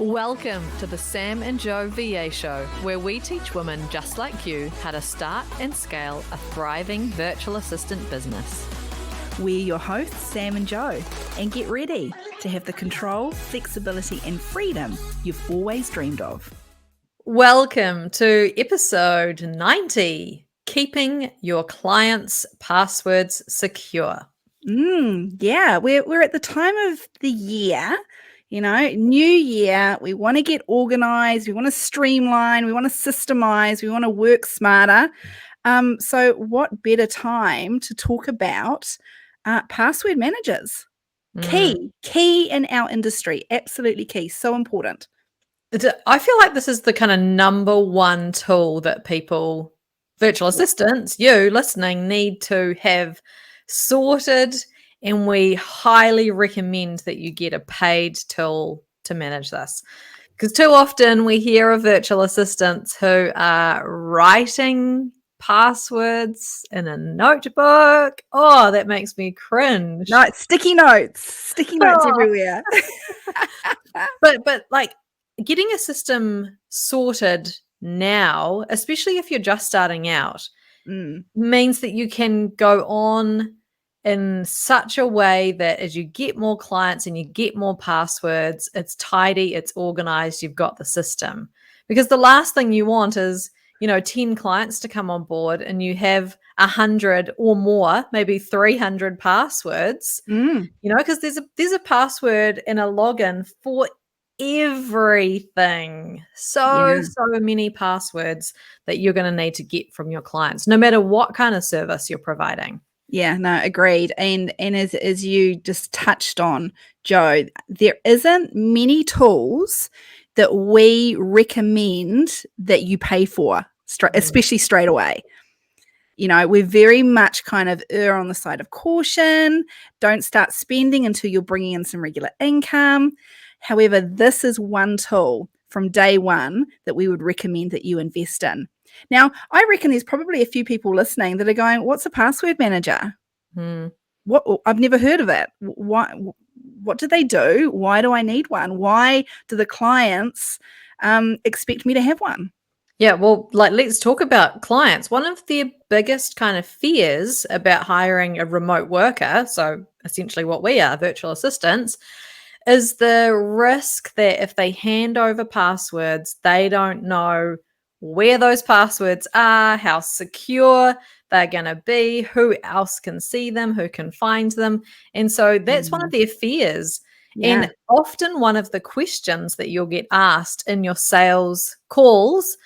Welcome to the Sam and Joe VA Show, where we teach women just like you how to start and scale a thriving virtual assistant business. We're your hosts, Sam and Joe, and get ready to have the control, flexibility, and freedom you've always dreamed of. Welcome to episode 90, Keeping Your Clients' Passwords Secure. Yeah, we're at the time of the year, new year. We want to get organized. We want to streamline. We want to systemize. We want to work smarter. So what better time to talk about password managers? Key in our industry. Absolutely key. So important. I feel like this is the kind of number one tool that people, virtual assistants, you listening, need to have sorted, and we highly recommend that you get a paid tool to manage this. Because too often we hear of virtual assistants who are writing passwords in a notebook. Oh, that makes me cringe. No, sticky notes everywhere. But like getting a system sorted now, especially if you're just starting out, means that you can go on in such a way that as you get more clients and you get more passwords, it's tidy, it's organized, you've got the system. Because the last thing you want is, 10 clients to come on board and you have 100 or more, maybe 300 passwords, because there's a password and a login for everything. So many passwords that you're going to need to get from your clients, no matter what kind of service you're providing. Yeah, no, agreed. And as you just touched on, Joe, there isn't many tools that we recommend that you pay for, especially straight away. We're very much kind of err on the side of caution. Don't start spending until you're bringing in some regular income. However, this is one tool from day one that we would recommend that you invest in. Now, I reckon there's probably a few people listening that are going, what's a password manager? What? I've never heard of it. What do they do? Why do I need one? Why do the clients expect me to have one? Yeah, well, let's talk about clients. One of their biggest kind of fears about hiring a remote worker, so essentially what we are, virtual assistants, is the risk that if they hand over passwords, they don't know where those passwords are, how secure they're going to be, who else can see them, who can find them. And so that's one of their fears. Yeah. And often one of the questions that you'll get asked in your sales calls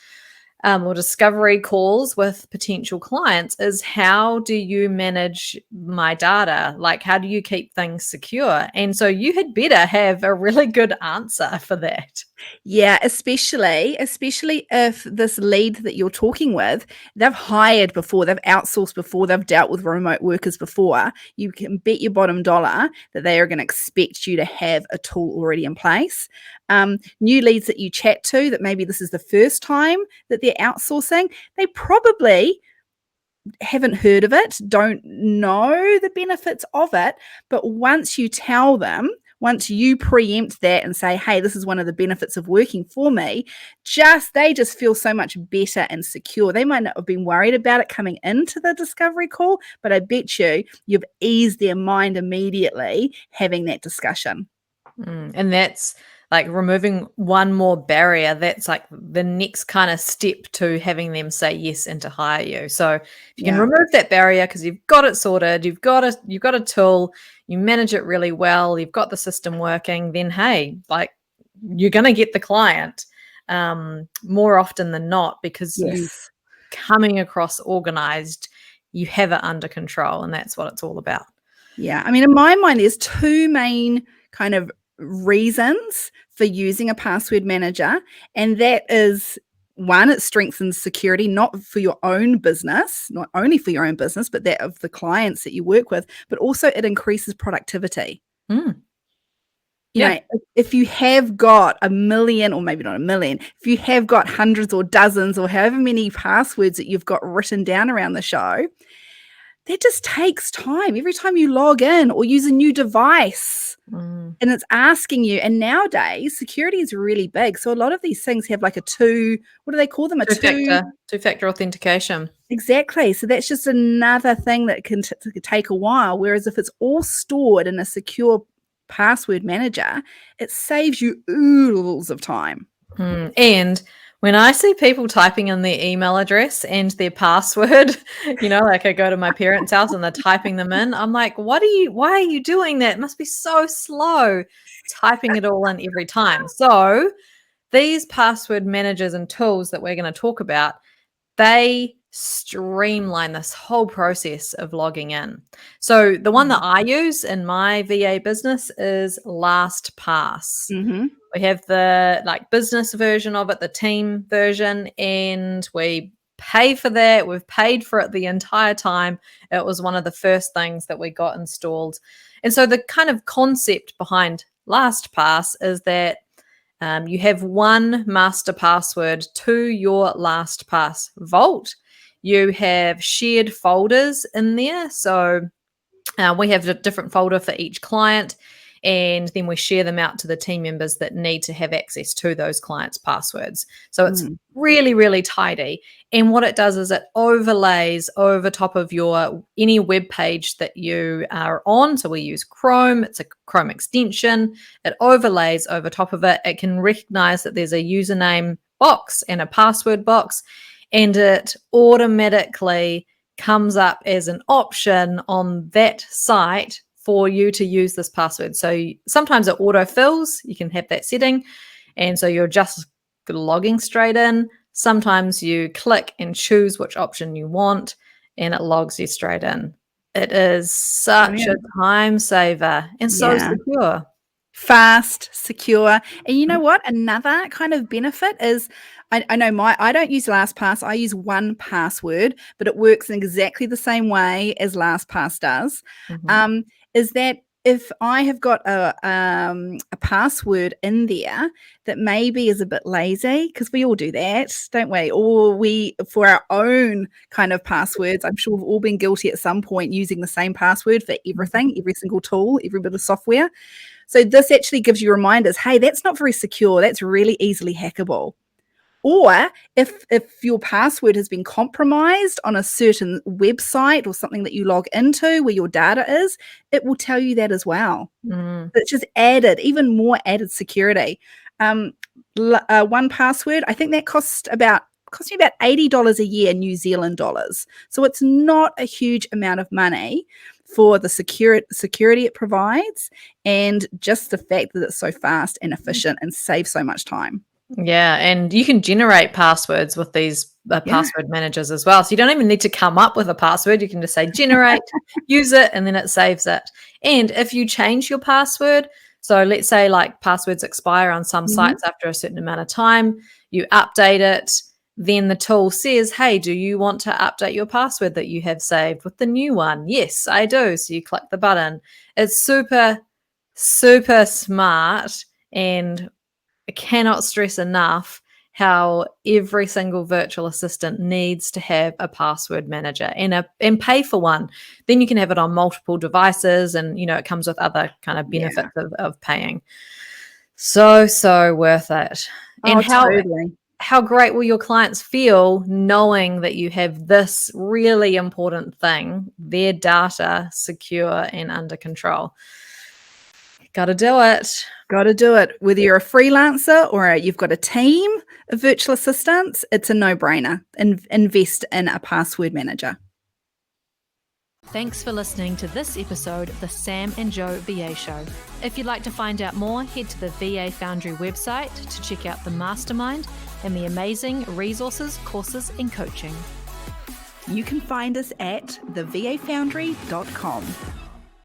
or discovery calls with potential clients is, how do you manage my data? Like, how do you keep things secure? And so you had better have a really good answer for that. Yeah, especially if this lead that you're talking with, they've hired before, they've outsourced before, they've dealt with remote workers before. You can bet your bottom dollar that they are going to expect you to have a tool already in place. New leads that you chat to, that maybe this is the first time that they're outsourcing, they probably haven't heard of it, don't know the benefits of it. But once you tell them, once you preempt that and say, hey, this is one of the benefits of working for me, they just feel so much better and secure. They might not have been worried about it coming into the discovery call, but I bet you've eased their mind immediately having that discussion. And that's like removing one more barrier. That's like the next kind of step to having them say yes and to hire you. So if you can remove that barrier because you've got it sorted, you've got a tool, you manage it really well, you've got the system working, then hey, like you're going to get the client more often than not because you're coming across organized, you have it under control, and that's what it's all about. Yeah, I mean, in my mind, there's two main kind of reasons for using a password manager, and that is, one, it strengthens security, not for your own business, not only for your own business, but that of the clients that you work with, but also it increases productivity. If you have got a million, or maybe not a million, if you have got hundreds or dozens or however many passwords that you've got written down around the show, that just takes time. Every time you log in or use a new device and it's asking you, and nowadays security is really big. So a lot of these things have like what do they call them? Two-factor authentication. Exactly. So that's just another thing that can take a while. Whereas if it's all stored in a secure password manager, it saves you oodles of time. And when I see people typing in their email address and their password, like I go to my parents' house and they're typing them in, I'm like, why are you doing that? It must be so slow typing it all in every time. So these password managers and tools that we're going to talk about, they streamline this whole process of logging in. So the one that I use in my VA business is LastPass. We have the business version of it, the team version, and we pay for that. We've paid for it the entire time. It was one of the first things that we got installed. And so the kind of concept behind LastPass is that you have one master password to your LastPass vault. You have shared folders in there. So we have a different folder for each client, and then we share them out to the team members that need to have access to those clients' passwords. So it's really, really tidy. And what it does is it overlays over top of any web page that you are on. So we use Chrome. It's a Chrome extension. It overlays over top of it. It can recognize that there's a username box and a password box, and it automatically comes up as an option on that site for you to use this password. So sometimes it autofills. You can have that setting. And so you're just logging straight in. Sometimes you click and choose which option you want, and it logs you straight in. It is such a time saver and so secure. Fast, secure. And you know what? Another kind of benefit is, I know I don't use LastPass. I use 1Password, but it works in exactly the same way as LastPass does. Is that if I have got a password in there that maybe is a bit lazy, because we all do that, don't we? Or for our own kind of passwords, I'm sure we've all been guilty at some point using the same password for everything, every single tool, every bit of software. So this actually gives you reminders, hey, that's not very secure. That's really easily hackable. Or if your password has been compromised on a certain website or something that you log into where your data is, it will tell you that as well. It's just even more added security. 1Password, I think that costs me about $80 a year, New Zealand dollars. So it's not a huge amount of money for the security it provides, and just the fact that it's so fast and efficient and saves so much time. Yeah, and you can generate passwords with these password managers as well. So you don't even need to come up with a password. You can just say generate, use it, and then it saves it. And if you change your password, so let's say passwords expire on some sites after a certain amount of time, you update it, then the tool says, hey, do you want to update your password that you have saved with the new one? Yes, I do. So you click the button. It's super, super smart, and I cannot stress enough how every single virtual assistant needs to have a password manager and pay for one. Then you can have it on multiple devices, and it comes with other kind of benefits of paying. So worth it. And how great will your clients feel knowing that you have this really important thing, their data, secure and under control? Gotta do it. Got to do it. Whether you're a freelancer or you've got a team of virtual assistants, it's a no-brainer. Invest in a password manager. Thanks for listening to this episode of the Sam and Joe VA Show. If you'd like to find out more, head to the VA Foundry website to check out the mastermind and the amazing resources, courses, and coaching. You can find us at thevafoundry.com.